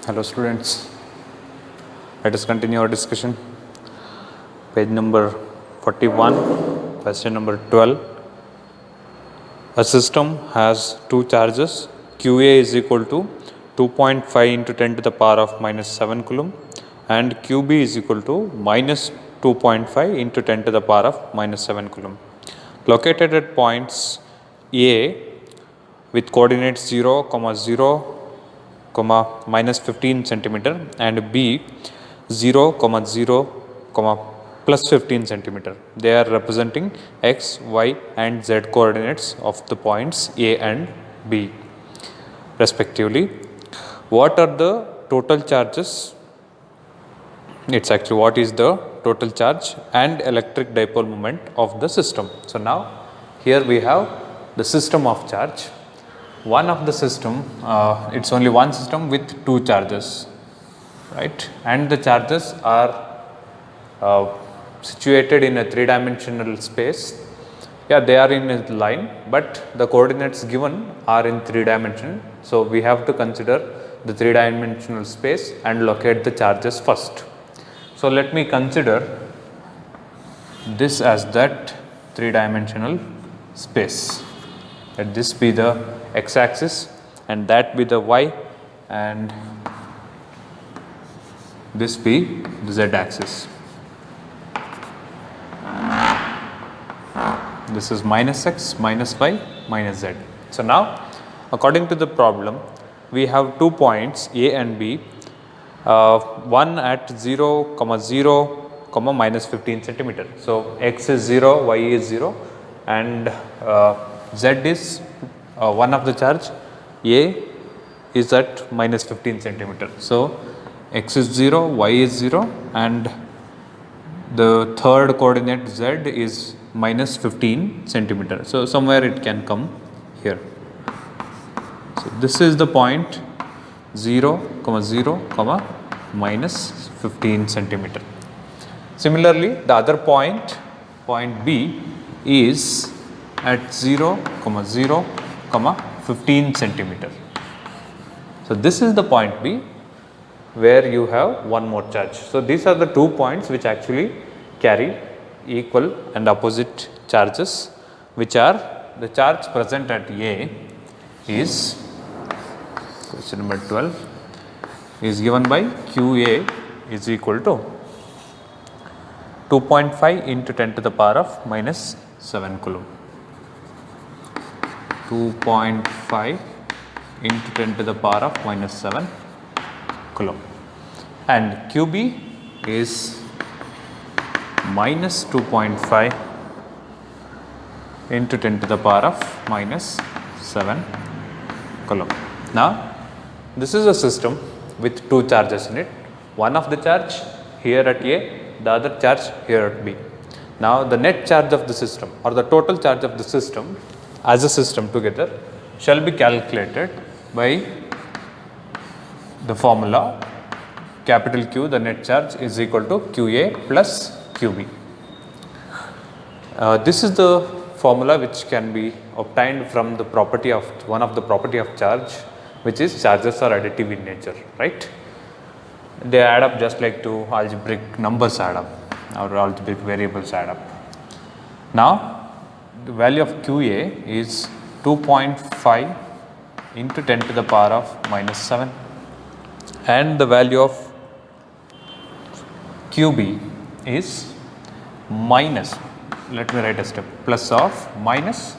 Hello students, let us continue our discussion. Page number 41, question number 12. A system has two charges, QA is equal to 2.5 into 10 to the power of minus 7 coulomb and QB is equal to minus 2.5 into 10 to the power of minus 7 coulomb. Located at points A with coordinates 0, 0, minus 15 centimeter and B 0, 0, plus 15 centimeter. They are representing x, y and z coordinates of the points A and B respectively. What are the total charges? It's actually what is the total charge and electric dipole moment of the system. So now here we have the system of charge. One of the system, it's only one system with two charges, right? And the charges are situated in a three-dimensional space. Yeah, they are in a line, but the coordinates given are in three dimension. So we have to consider the three-dimensional space and locate the charges first. So let me consider this as that three-dimensional space. Let this be the x-axis and that be the y and this be the z-axis. This is minus x, minus y, minus z. So now according to the problem we have 2 points A and B, one at 0, 0, minus 15 centimeter. So x is 0, y is 0 and z is one of the charge, A is at minus 15 centimeter. So x is 0, y is 0 and the third coordinate z is minus 15 centimeter. So somewhere it can come here. So this is the point 0, 0, minus 15 centimeter. Similarly, the other point, point B is at 0, 0, 15 centimeter. So this is the point B where you have one more charge. So these are the 2 points which actually carry equal and opposite charges, which are the charge present at A is, question number 12 is given by QA is equal to 2.5 into 10 to the power of minus 7 coulomb. 2.5 into 10 to the power of minus 7 coulomb and QB is minus 2.5 into 10 to the power of minus 7 coulomb. Now this is a system with two charges in it, one of the charge here at A, the other charge here at B. Now the net charge of the system or the total charge of the system as a system together shall be calculated by the formula capital Q, the net charge is equal to QA plus QB. This is the formula which can be obtained from the property of one of the property of charge, which is charges are additive in nature, right? They add up just like two algebraic numbers add up or algebraic variables add up. Now the value of QA is 2.5 into 10 to the power of minus 7 and the value of QB is minus, let me write a step, plus of minus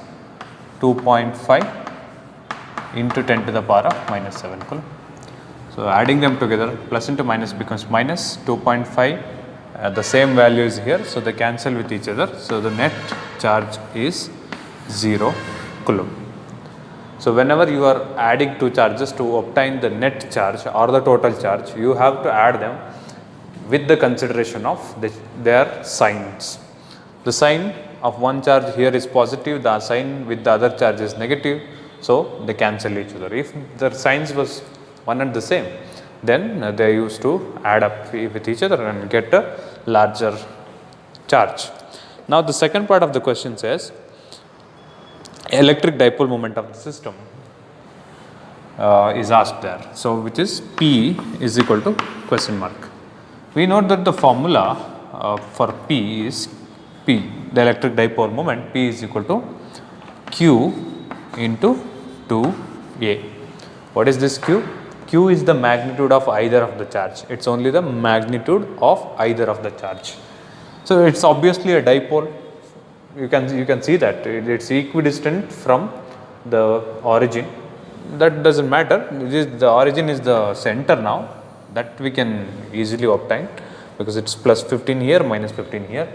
2.5 into 10 to the power of minus 7 coulomb. So adding them together, plus into minus becomes minus 2.5, the same value is here, so they cancel with each other. So the net charge is 0 coulomb. So whenever you are adding two charges to obtain the net charge or the total charge, you have to add them with the consideration of their signs. The sign of one charge here is positive, the sign with the other charge is negative, so they cancel each other. If the signs was one and the same, then they used to add up with each other and get a larger charge. Now the second part of the question says electric dipole moment of the system. is asked there. So, which is P is equal to question mark. We know that the formula for P is P, the electric dipole moment, P is equal to Q into 2A. What is this Q? Q is the magnitude of either of the charge. It is only the magnitude of either of the charge. So, it is obviously a dipole. You can see that it is equidistant from the origin. That does not matter. The origin is the center now. That we can easily obtain because it is plus 15 here, minus 15 here,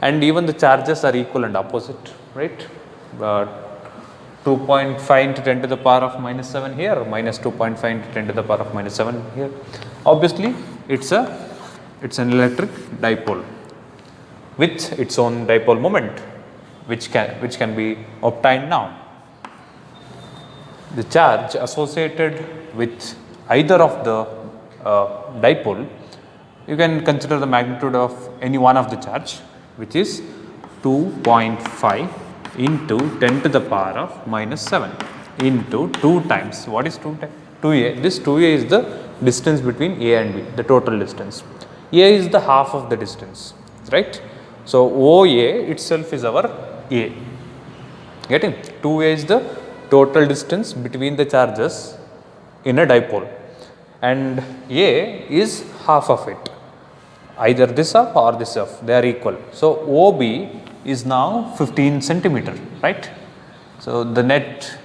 and even the charges are equal and opposite, right? 2.5 into 10 to the power of minus 7 here, minus 2.5 into 10 to the power of minus 7 here. Obviously, it's an electric dipole with its own dipole moment, which can be obtained now. The charge associated with either of the dipole, you can consider the magnitude of any one of the charge, which is 2.5 into 10 to the power of minus 7 into 2 times. What is 2 times? 2A. This 2A is the distance between A and B, the total distance. A is the half of the distance, right? So, OA itself is our A. Getting? 2A is the total distance between the charges in a dipole, and A is half of it, either this half or this half, they are equal. So, OB is now 15 centimeter, right. So, the net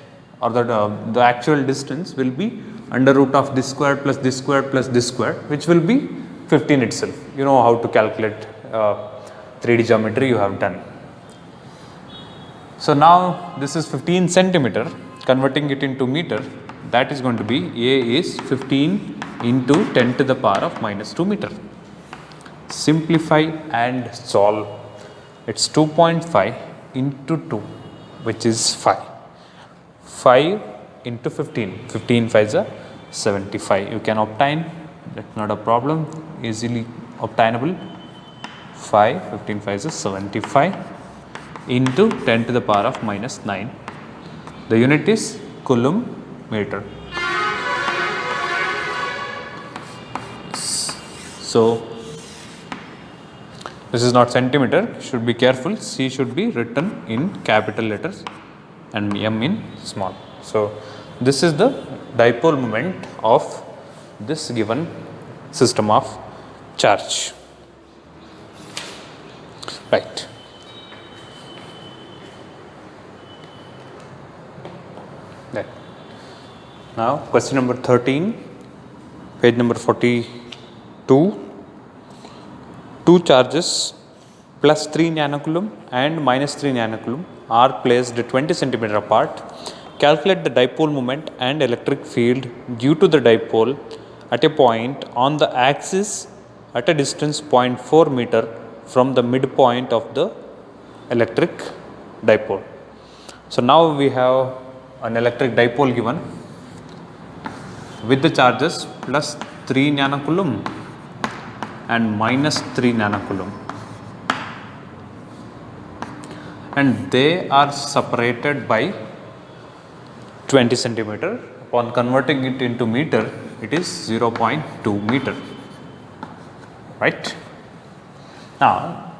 or the actual distance will be under root of this square plus this square plus this square, which will be 15 itself. You know how to calculate 3D geometry, you have done. So, now this is 15 centimeter, converting it into meter, that is going to be A is 15 into 10 to the power of minus 2 meter. Simplify and solve. It is 2.5 into 2, which is 5. 5 into 15, 15 5s are 75. You can obtain, that is not a problem, easily obtainable. 5, 15 5s is 75 into 10 to the power of minus 9. The unit is coulomb meter. So, this is not centimeter, should be careful. C should be written in capital letters and M in small. So, this is the dipole moment of this given system of charge, right. Right. Now, question number 13, page number 42. Two charges plus 3 nanocoulomb and minus 3 nanocoulomb are placed 20 centimeter apart. Calculate the dipole moment and electric field due to the dipole at a point on the axis at a distance 0.4 meter from the midpoint of the electric dipole. So, now we have an electric dipole given with the charges plus 3 nanocoulomb and minus 3 nanocoulomb, and they are separated by 20 centimeter. Upon converting it into meter, it is 0.2 meter, right. Now,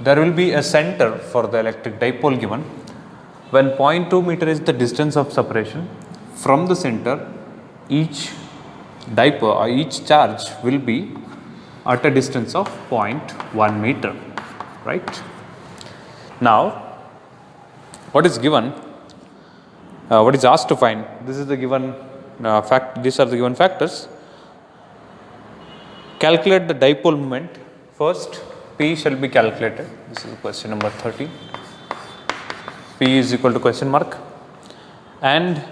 there will be a center for the electric dipole given. When 0.2 meter is the distance of separation from the center, each dipole or each charge will be at a distance of 0.1 meter, right. Now, what is given, what is asked to find, this is the given these are the given factors. Calculate the dipole moment. First, P shall be calculated. This is question number 30. P is equal to question mark, and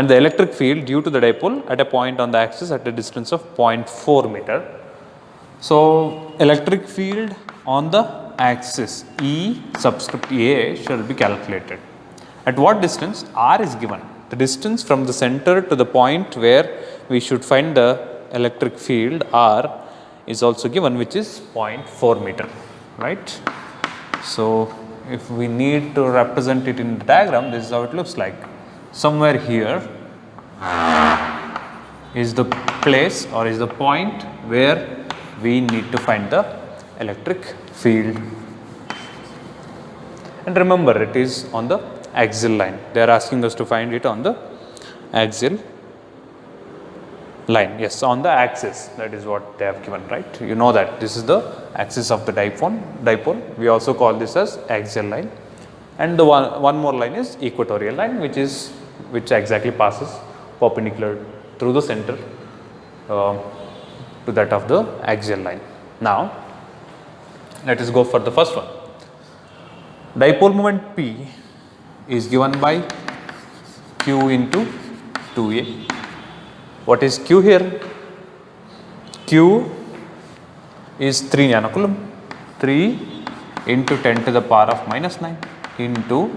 the electric field due to the dipole at a point on the axis at a distance of 0.4 meter. So, electric field on the axis E subscript A shall be calculated. At what distance? R is given. The distance from the center to the point where we should find the electric field R is also given, which is 0.4 meter, right. So if we need to represent it in the diagram, this is how it looks like. Somewhere here is the place or is the point where we need to find the electric field. And remember, it is on the axial line. They are asking us to find it on the axial line. Yes, on the axis. That is what they have given, right? You know that this is the axis of the dipole. We also call this as axial line. And the one more line is equatorial line, which exactly passes perpendicular through the center to that of the axial line. Now, let us go for the first one. Dipole moment P is given by Q into 2A. What is Q here? Q is 3 nanocoulomb. 3 into 10 to the power of minus 9 into,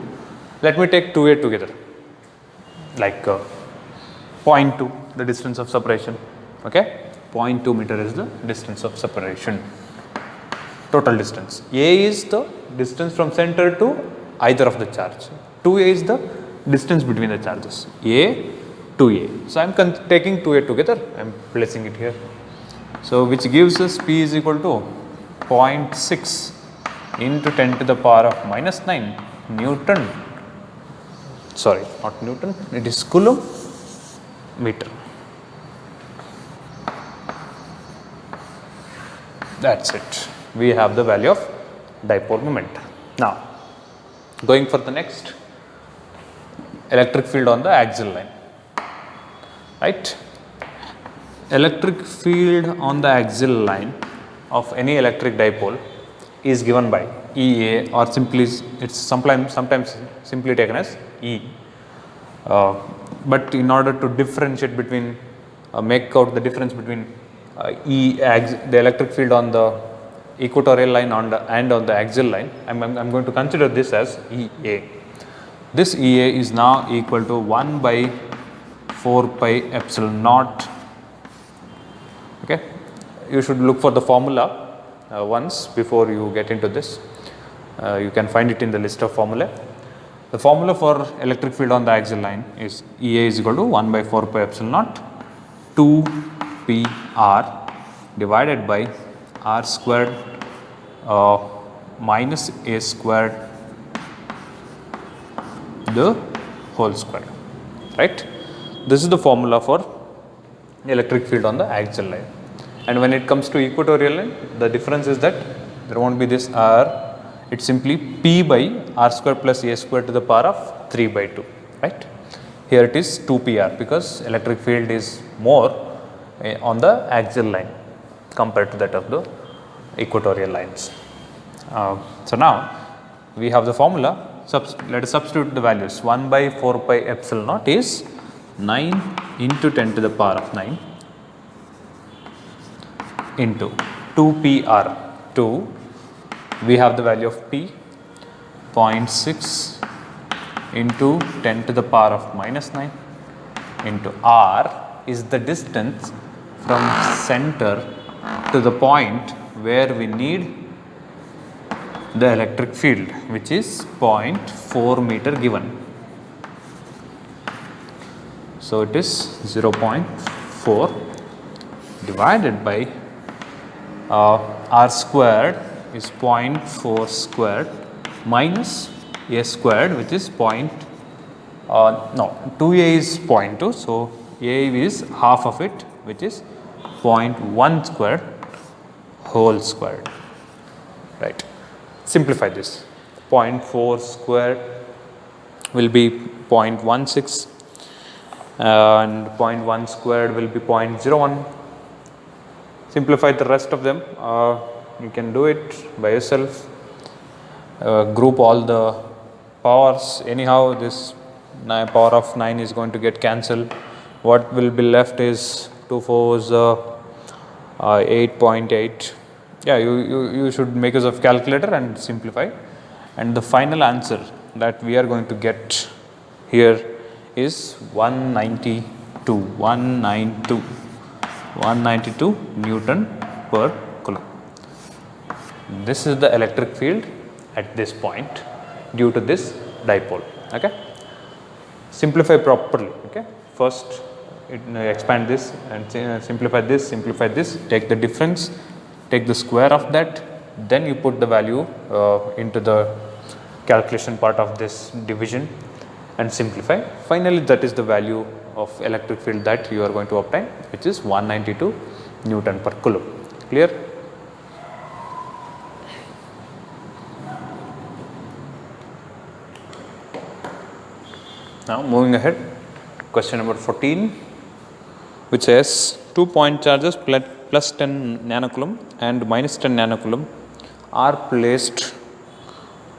let me take 2A together, like 0.2, the distance of separation. Okay, 0.2 meter is the distance of separation. Total distance. A is the distance from center to either of the charge. 2A is the distance between the charges. A to A. So I am taking 2A together. I am placing it here. So which gives us P is equal to 0.6 into 10 to the power of minus 9 Newton. Sorry, not Newton. It is Coulomb meter. That's it. We have the value of dipole moment. Now, going for the next, electric field on the axial line, right? Electric field on the axial line of any electric dipole is given by EA, or simply it's sometimes simply taken as E. But in order to differentiate between, make out the difference between the electric field on the equatorial line and on the axial line, I'm going to consider this as EA. This EA is now equal to 1 by 4 pi epsilon naught. Okay, you should look for the formula once before you get into this. You can find it in the list of formulae. The formula for electric field on the axial line is EA is equal to 1 by 4 pi epsilon naught 2 PR divided by R squared minus A squared the whole square, right? This is the formula for electric field on the axial line. And when it comes to equatorial line, the difference is that there won't be this R, it's simply P by R square plus A square to the power of 3 by 2, right? Here it is 2 PR because electric field is more on the axial line compared to that of the equatorial lines. So now we have the formula. Let us substitute the values. 1 by 4 pi epsilon naught is 9 into 10 to the power of 9 into 2 PR 2. We have the value of P 0.6 into 10 to the power of minus 9 into R is the distance from center to the point where we need the electric field, which is 0.4 meter given. So it is 0.4 divided by R squared is 0.4 squared minus A squared, which is 2A is 0.2. So A is half of it, which is 0.1 squared whole squared, right? Simplify this. 0.4 squared will be 0.16 and 0.1 squared will be 0.01. Simplify the rest of them. You can do it by yourself. Group all the powers. Anyhow, this power of 9 is going to get cancelled. What will be left is 2 4s 8.8. Yeah, you should make use of calculator and simplify. And the final answer that we are going to get here is 192 Newton per Coulomb. This is the electric field at this point due to this dipole. Okay, simplify properly. Okay, first expand this and simplify this, take the difference, take the square of that, then you put the value into the calculation part of this division and simplify. Finally, that is the value of electric field that you are going to obtain, which is 192 Newton per Coulomb. Clear? Now moving ahead, question number 14, which says 2 point charges plus 10 nanocoulomb and minus 10 nanocoulomb are placed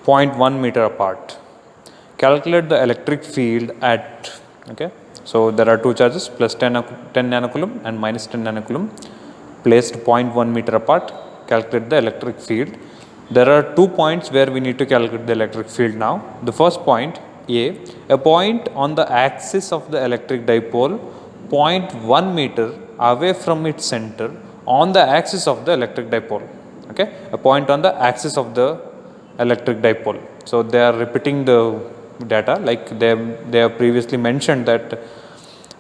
0.1 meter apart. Calculate the electric field at, okay, so there are two charges plus 10 nanocoulomb and minus 10 nanocoulomb placed 0.1 meter apart. Calculate the electric field. There are 2 points where we need to calculate the electric field now. The first point, a point on the axis of the electric dipole 0.1 meter away from its center on the axis of the electric dipole. Okay, a point on the axis of the electric dipole. So they are repeating the data, like they have previously mentioned that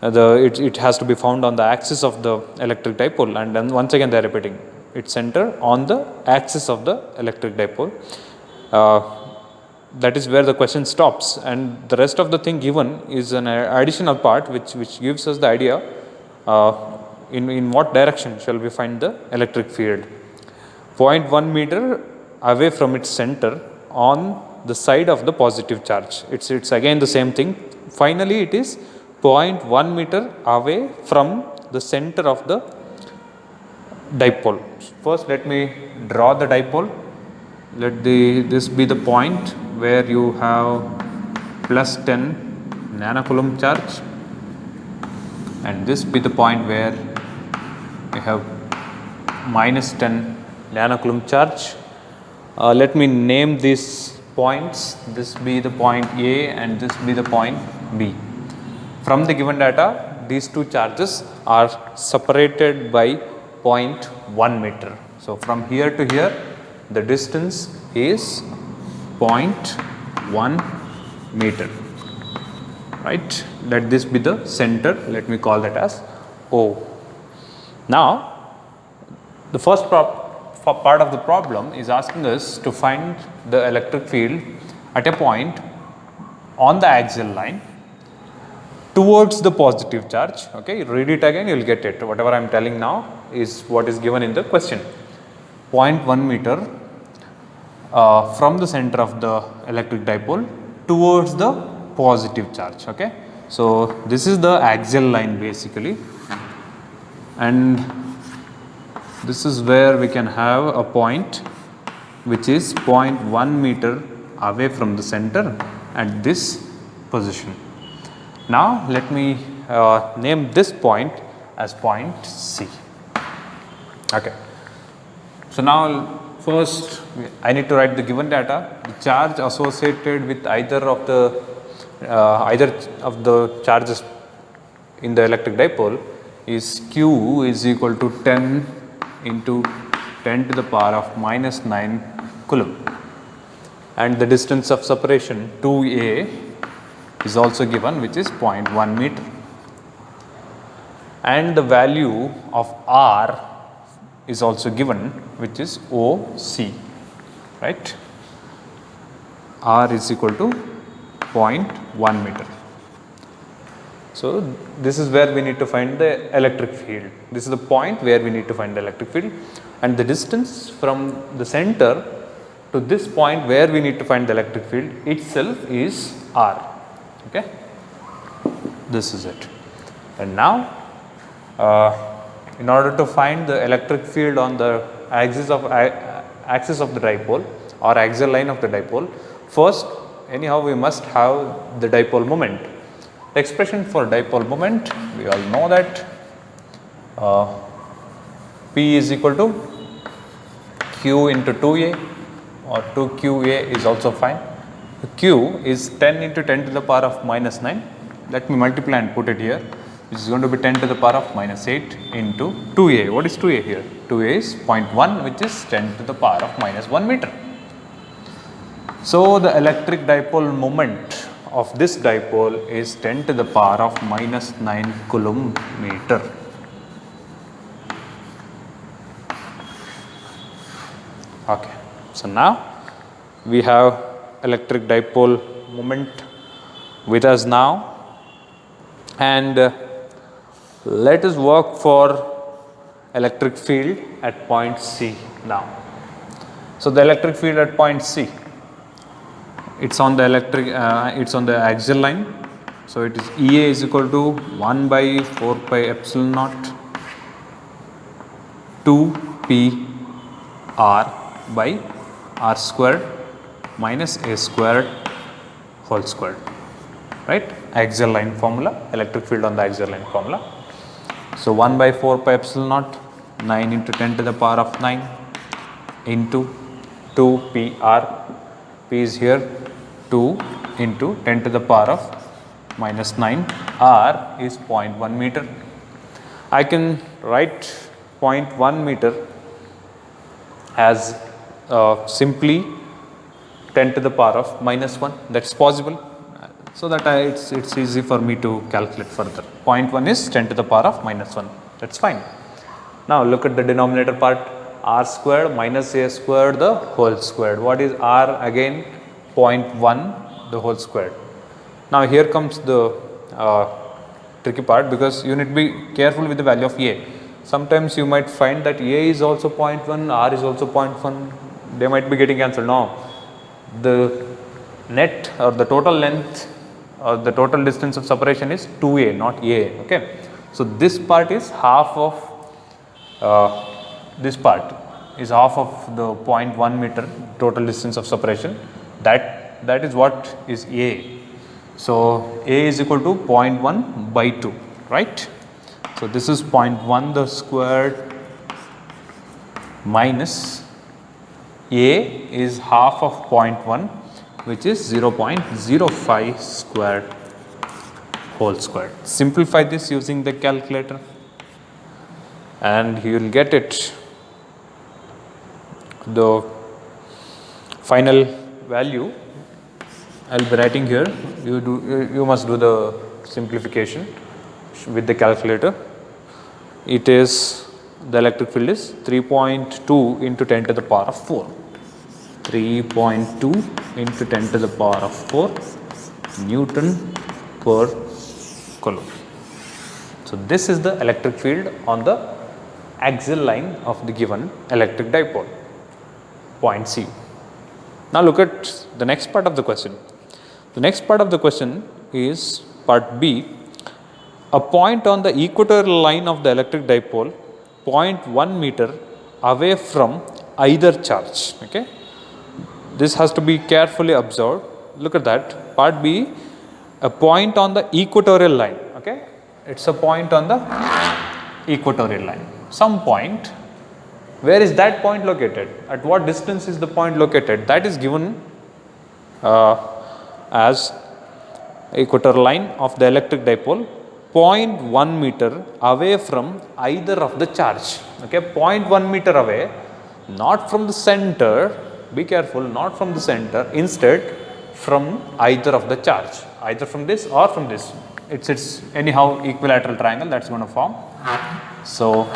it has to be found on the axis of the electric dipole, and then once again they are repeating its center on the axis of the electric dipole. That is where the question stops, and the rest of the thing given is an additional part which gives us the idea in what direction shall we find the electric field. 0.1 meter away from its center on the side of the positive charge. It's again the same thing. Finally, it is 0.1 meter away from the center of the dipole. First, let me draw the dipole. Let this be the point where you have plus 10 nanocoulomb charge, and this be the point where you have minus 10 nanocoulomb charge. Let me name these points. This be the point A and this be the point B. From the given data, these two charges are separated by 0.1 meter. So from here to here, the distance is 0.1 meter, right? Let this be the center. Let me call that as O. Now, the first part of the problem is asking us to find the electric field at a point on the axial line towards the positive charge. Okay, read it again, you will get it. Whatever I am telling now is what is given in the question. 0.1 meter from the center of the electric dipole towards the positive charge. Okay, so this is the axial line basically, and this is where we can have a point which is 0.1 meter away from the center at this position. Now let me name this point as point C. Okay, so now first I need to write the given data. The charge associated with either of the charges in the electric dipole is Q is equal to 10 into 10 to the power of minus 9 coulomb, and the distance of separation 2a is also given, which is 0.1 meter, and the value of R is also given, which is OC, right? R is equal to 0.1 meter. So this is where we need to find the electric field. This is the point where we need to find the electric field, and the distance from the center to this point where we need to find the electric field itself is R. Okay, this is it. And now in order to find the electric field on the axis of the dipole or axial line of the dipole, first anyhow we must have the dipole moment. The expression for dipole moment, we all know that P is equal to Q into 2A, or 2QA is also fine. Q is 10 into 10 to the power of minus 9. Let me multiply and put it here, which is going to be 10 to the power of minus 8 into 2A. What is 2A here? 2A is 0.1, which is 10 to the power of minus 1 meter. So the electric dipole moment of this dipole is 10 to the power of minus 9 coulomb meter. Okay, so now we have electric dipole moment with us now, and let us work for electric field at point C now. So the electric field at point C, it's on the it's on the axial line. So it is EA is equal to 1 by 4 pi epsilon naught 2 p r by r squared minus a squared whole squared, right? Axial line formula, electric field on the axial line formula. So 1 by 4 pi epsilon naught 9 into 10 to the power of 9 into 2 p r, p is here, 2 into 10 to the power of minus 9, r is 0.1 meter. I can write 0.1 meter as simply 10 to the power of minus 1, that's possible. So that it's easy for me to calculate further. 0.1 is 10 to the power of minus 1, that's fine. Now look at the denominator part, r squared minus a squared the whole squared. What is r again? 0.1 the whole squared. Now here comes the tricky part, because you need to be careful with the value of a. Sometimes you might find that a is also 0.1, r is also 0.1, they might be getting cancelled. No, the net or the total length or the total distance of separation is 2a, not a. Okay, so this part is half of this part is half of the 0.1 meter total distance of separation. That is what is a. So a is equal to 0.1 by 2, right? So this is 0.1 the squared minus a is half of 0.1, which is 0.05 squared whole squared. Simplify this using the calculator and you will get it. The final value I will be writing here. You must do the simplification with the calculator. It is, the electric field is 3.2 into 10 to the power of 4. 3.2 into 10 to the power of 4 Newton per coulomb. So this is the electric field on the axial line of the given electric dipole, point C. Now look at the next part of the question. The next part of the question is part B. A point on the equatorial line of the electric dipole 0.1 meter away from either charge. Okay, this has to be carefully observed. Look at that, part B, a point on the equatorial line. Okay, it's a point on the equatorial line, some point. Where is that point located? At what distance is the point located? That is given as equatorial line of the electric dipole 0.1 meter away from either of the charge. Okay, 0.1 meter away, not from the center, be careful, not from the center, instead from either of the charge, either from this or from this. It's anyhow equilateral triangle that's going to form. So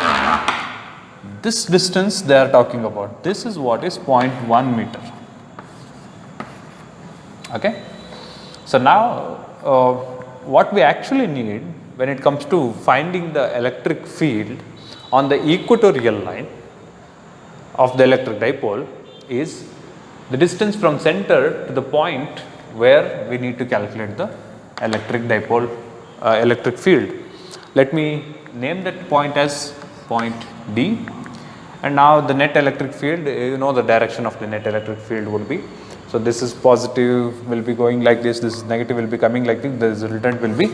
this distance they are talking about, this is what is 0.1 meter. Okay, so now what we actually need when it comes to finding the electric field on the equatorial line of the electric dipole is the distance from center to the point where we need to calculate the electric dipole electric field. Let me name that point as point D. And now the net electric field, you know the direction of the net electric field would be. So this is positive, will be going like this is negative, will be coming like this, the resultant will be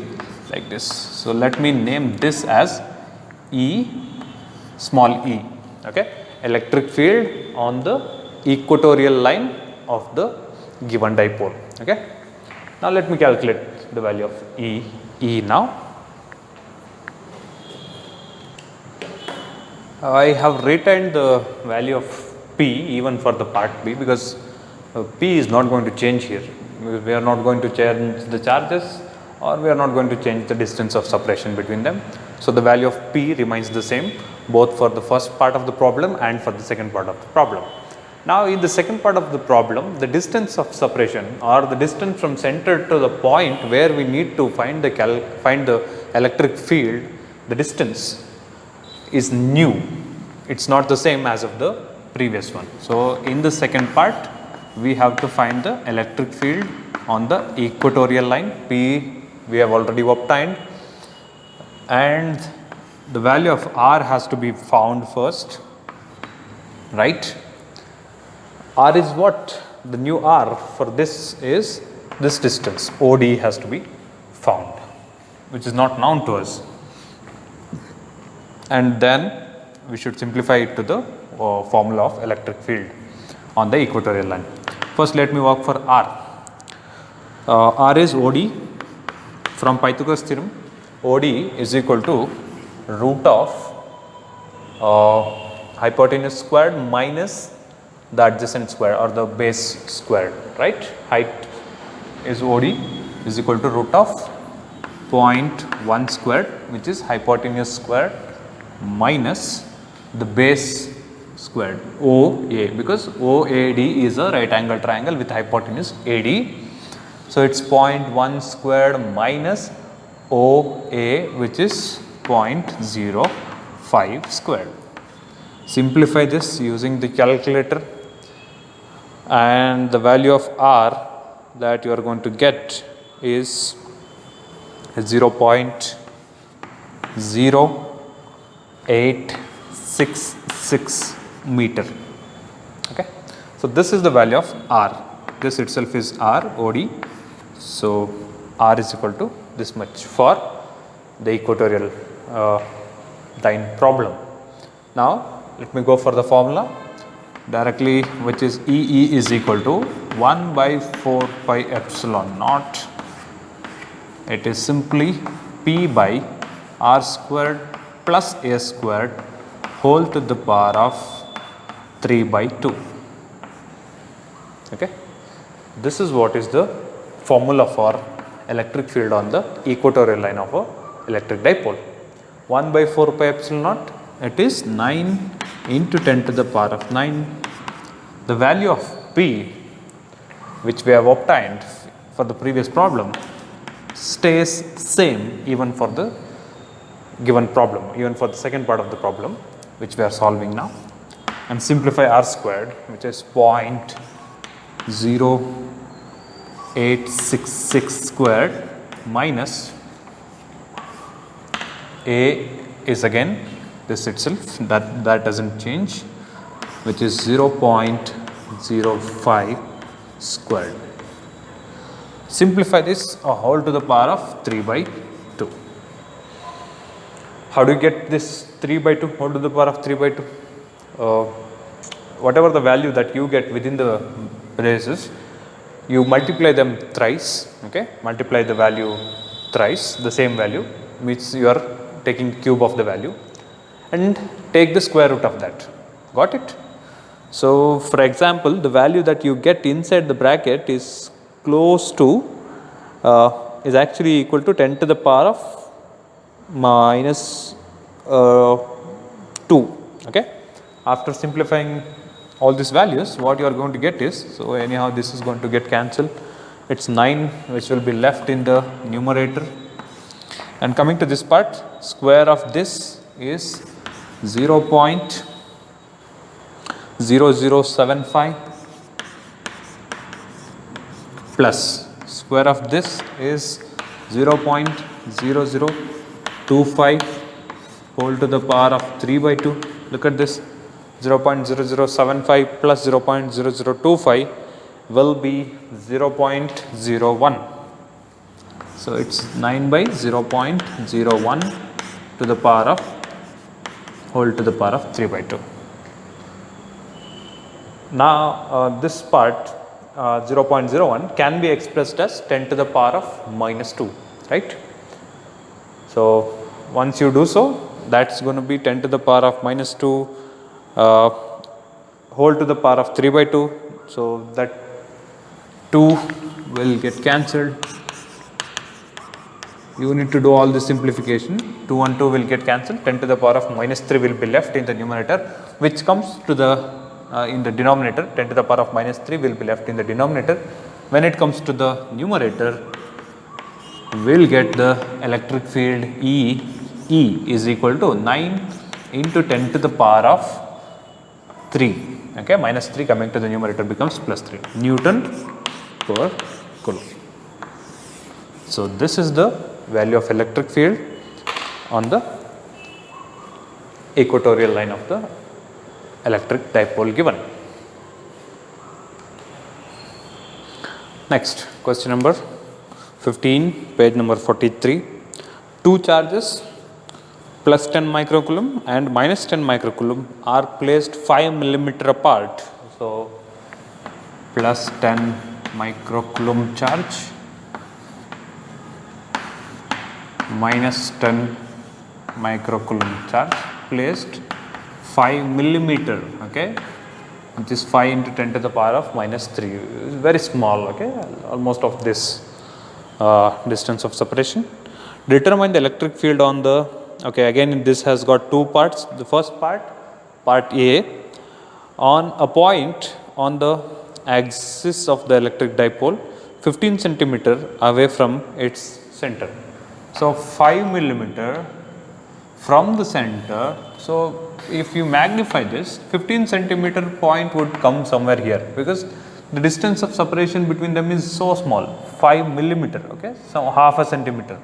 like this. So let me name this as E, small e. Okay, electric field on the equatorial line of the given dipole. Okay, now let me calculate the value of E now. I have retained the value of P even for the part B, because P is not going to change here. We are not going to change the charges, or we are not going to change the distance of separation between them. So the value of P remains the same both for the first part of the problem and for the second part of the problem. Now in the second part of the problem, the distance of separation, or the distance from center to the point where we need to find the electric field, the distance is new. It's not the same as of the previous one. So in the second part, we have to find the electric field on the equatorial line. P we have already obtained, and the value of R has to be found first, right? R is what? The new R for this is this distance. OD has to be found, which is not known to us. And then we should simplify it to the formula of electric field on the equatorial line. First, let me work for R. R is OD. From Pythagoras theorem, OD is equal to root of hypotenuse squared minus the adjacent square, or the base squared, right? Height is OD is equal to root of 0.1 squared, which is hypotenuse squared minus the base squared OA, because OAD is a right angle triangle with hypotenuse AD. So it's 0.1 squared minus OA, which is 0.05 squared. Simplify this using the calculator, and the value of R that you are going to get is 0.0866 meter. Okay, so this is the value of R. This itself is R, OD. So R is equal to this much for the equatorial line problem. Now let me go for the formula directly, which is EE is equal to 1 by 4 pi epsilon naught. It is simply P by R squared plus A squared whole to the power of 3 by 2. Okay, this is what is the formula for electric field on the equatorial line of a electric dipole. 1 by 4 pi epsilon naught, it is 9 into 10 to the power of 9. The value of P, which we have obtained for the previous problem, stays same even for the given problem, even for the second part of the problem which we are solving now. And simplify R squared, which is 0.0866 squared minus A is again this itself, that doesn't change, which is 0.05 squared. Simplify this a whole to the power of 3 by 2. How do you get this 3 by 2 whole to the power of 3 by 2? Whatever the value that you get within the braces, you multiply them thrice. Okay, multiply the value thrice, the same value, which you are taking cube of the value, and take the square root of that. Got it? So for example, the value that you get inside the bracket is close to is actually equal to 10 to the power of minus 2. Okay, after simplifying all these values, what you are going to get is, so anyhow this is going to get cancelled, it's 9 which will be left in the numerator. And coming to this part, square of this is 0.0075 plus square of this is 0.0025 whole to the power of 3 by 2. Look at this, 0.0075 plus 0.0025 will be 0.01. So it's 9 by 0.01 to the power of whole to the power of 3 by 2. Now this part 0.01 can be expressed as 10 to the power of minus 2, right? So once you do so, that's going to be 10 to the power of minus 2 whole to the power of 3 by 2. So that 2 will get cancelled. You need to do all this simplification. 2 and 2 will get cancelled. 10 to the power of minus 3 will be left in the numerator, which comes to the in the denominator. 10 to the power of minus 3 will be left in the denominator. When it comes to the numerator, we will get the electric field E is equal to 9 into 10 to the power of 3. Okay, minus 3 coming to the numerator becomes plus 3 Newton per Coulomb. So this is the value of electric field on the equatorial line of the electric dipole given. Next, question number 15, page number 43. Two charges plus 10 microcoulomb and minus 10 microcoulomb are placed 5 millimeter apart. So plus 10 microcoulomb charge, minus 10 microcoulomb charge placed 5 millimeter, okay, which is 5 into 10 to the power of minus 3. It's very small, okay, almost of this distance of separation. Determine the electric field on the, okay, again this has got two parts. The first part, part A, on a point on the axis of the electric dipole 15 centimeter away from its center. So 5 millimeter from the center. So if you magnify this, 15 centimeter point would come somewhere here, because the distance of separation between them is so small, 5 millimeter, okay, so half a centimeter.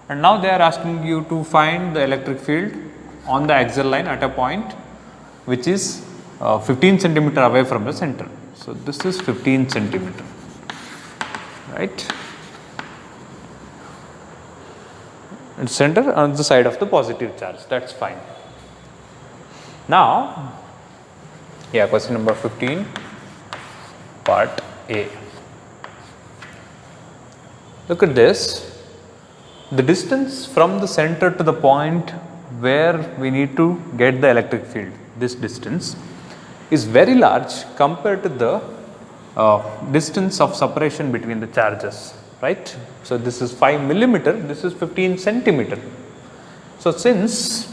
And now they are asking you to find the electric field on the axial line at a point which is 15 centimeter away from the center. So this is 15 centimeter, right? And center on the side of the positive charge, that's fine. Now, yeah, question number 15, part A. Look at this. The distance from the center to the point where we need to get the electric field, this distance is very large compared to the distance of separation between the charges, right? So this is 5 millimeter, this is 15 centimeter. So since,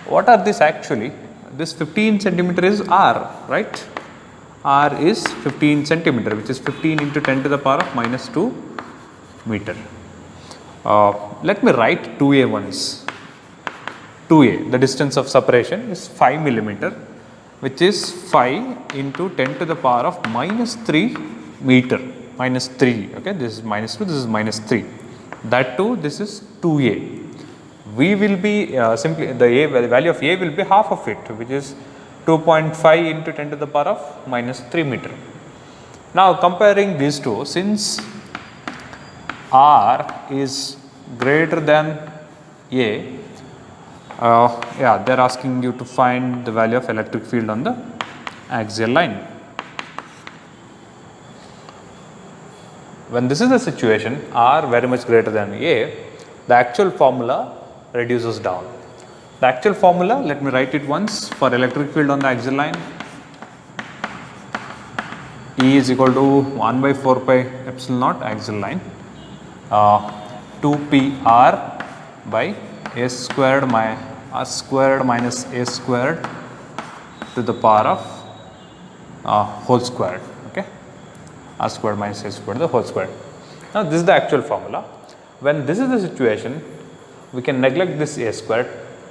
what are this actually? This 15 centimeter is R, right? R is 15 centimeter, which is 15 into 10 to the power of minus 2 meter. Let me write 2A once. 2A, the distance of separation is 5 millimeter, which is 5 into 10 to the power of minus 3 meter, minus 3, okay, this is minus 2, this is minus 3. That too, this is 2A. We will be simply, the value of A will be half of it, which is 2.5 into 10 to the power of minus 3 meter. Now comparing these two, since R is greater than A, yeah, they are asking you to find the value of electric field on the axial line. When this is the situation, R very much greater than A, the actual formula reduces down. The actual formula, let me write it once, for electric field on the axial line. E is equal to 1 by 4 pi epsilon naught axial line, 2pr by a squared r squared minus a squared to the power of whole squared, okay, r squared minus a squared, the whole squared. Now this is the actual formula. When this is the situation, we can neglect this a squared,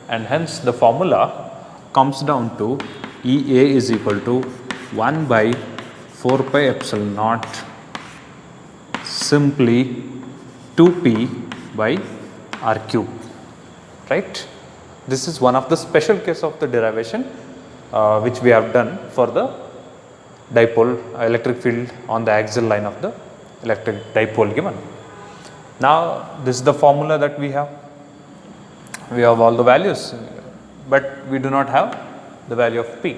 and hence the formula comes down to EA is equal to 1 by 4 pi epsilon naught simply 2p by r cube, right? This is one of the special case of the derivation which we have done for the dipole electric field on the axial line of the electric dipole given. Now this is the formula that we have. We have all the values, but we do not have the value of P.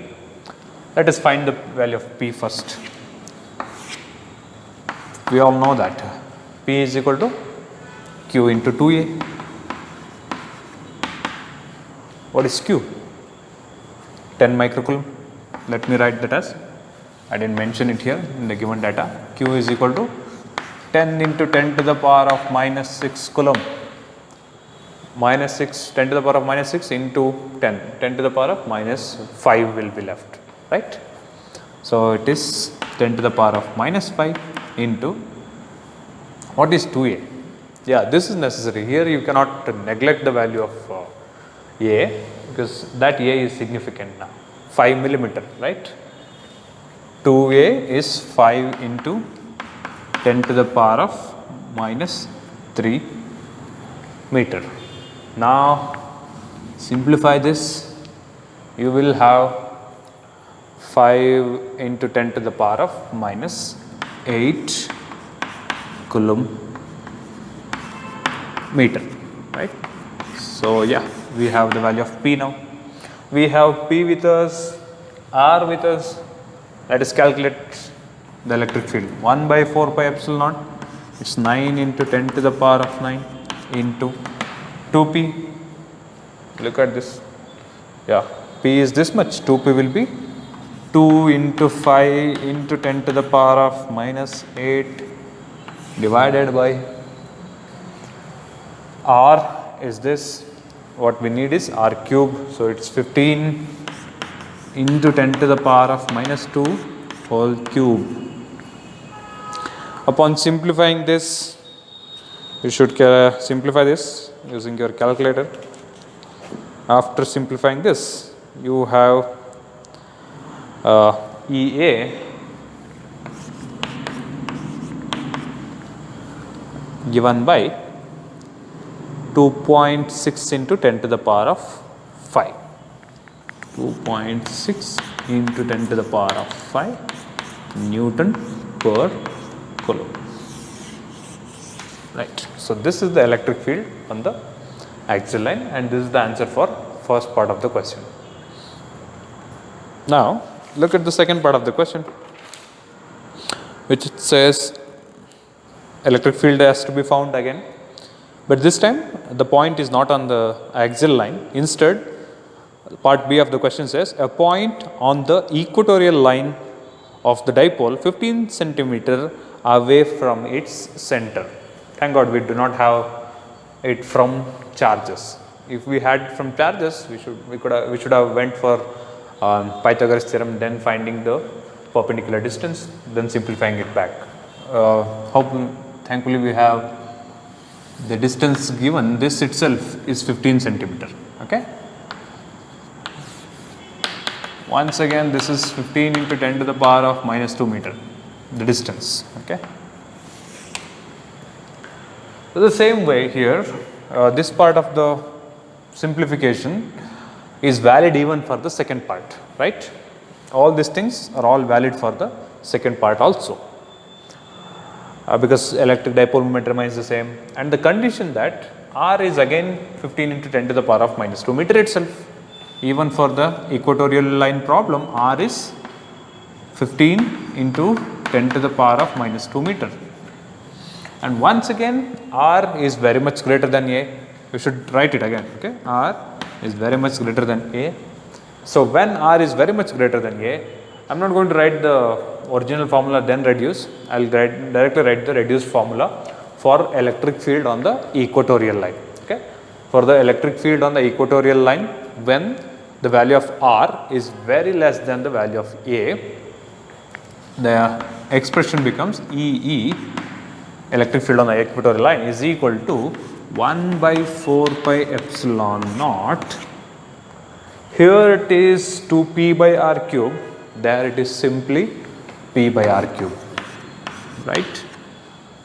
Let us find the value of P first. We all know that P is equal to Q into 2A. What is Q? 10 microcoulomb. Let me write that as I didn't mention it here in the given data. Q is equal to 10 into 10 to the power of minus 6 coulomb. Minus 6, 10 to the power of minus 6 into 10. 10 to the power of minus 5 will be left, right? So it is 10 to the power of minus 5 into, what is 2a? Yeah, this is necessary. Here you cannot neglect the value of a, because that a is significant now. 5 millimeter, right? 2a is 5 into 10 to the power of minus 3 meter. Now simplify this, you will have 5 into 10 to the power of minus 8 coulomb meter, right? So yeah, we have the value of P now. We have P with us, R with us. Let us calculate the electric field. 1 by 4 pi epsilon naught, it's 9 into 10 to the power of 9 into 2p. Look at this. Yeah, P is this much. 2p will be 2 into 5 into 10 to the power of minus 8 divided by R is this. What we need is R cube. So it's 15 into 10 to the power of minus 2 whole cube. Upon simplifying this, you should simplify this using your calculator. After simplifying this, you have EA given by 2.6 into 10 to the power of 5. 2.6 into 10 to the power of 5 Newton per coulomb. Right. So this is the electric field on the axial line, and this is the answer for first part of the question. Now look at the second part of the question, which it says electric field has to be found again, but this time the point is not on the axial line. Instead, part B of the question says a point on the equatorial line of the dipole 15 centimeter away from its center. Thank God we do not have it from charges. If we had from charges, we should have went for Pythagoras theorem, then finding the perpendicular distance, then simplifying it back. Thankfully we have the distance given. This itself is 15 centimeter. Okay. Once again, this is 15 into 10 to the power of minus 2 meter, the distance. Okay. So the same way here, this part of the simplification is valid even for the second part, right? All these things are all valid for the second part also, because electric dipole moment remains the same, and the condition that R is again 15 into 10 to the power of minus 2 meter itself. Even for the equatorial line problem, R is 15 into 10 to the power of minus 2 meter. And once again, R is very much greater than A. You should write it again. Okay, R is very much greater than A. So when R is very much greater than A, I am not going to write the original formula then reduce. I will directly write the reduced formula for electric field on the equatorial line. Okay, for the electric field on the equatorial line, when the value of R is very less than the value of A, the expression becomes EE, electric field on the equatorial line, is equal to 1 by 4 pi epsilon naught. Here it is 2p by r cube, there it is simply p by r cube, right?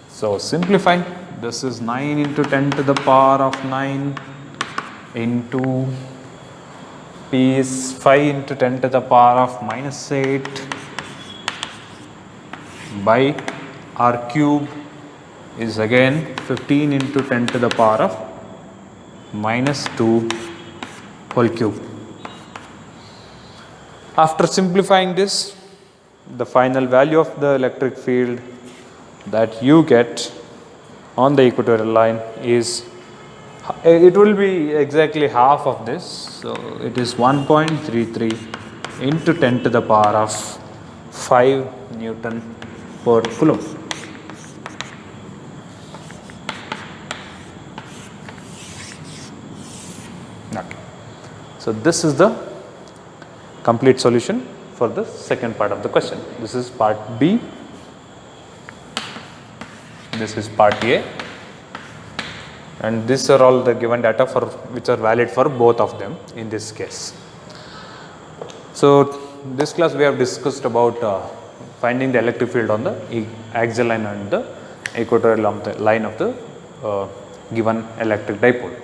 So simplify, this is 9 into 10 to the power of 9 into P is 5 into 10 to the power of minus 8 by r cube is again 15 into 10 to the power of minus 2 whole cube. After simplifying this, the final value of the electric field that you get on the equatorial line is, it will be exactly half of this. So it is 1.33 into 10 to the power of 5 Newton per Coulomb. Okay. So this is the complete solution for the second part of the question. This is part B, this is part A, and these are all the given data for which are valid for both of them in this case. So this class we have discussed about finding the electric field on the axial line and the equatorial line of the given electric dipole.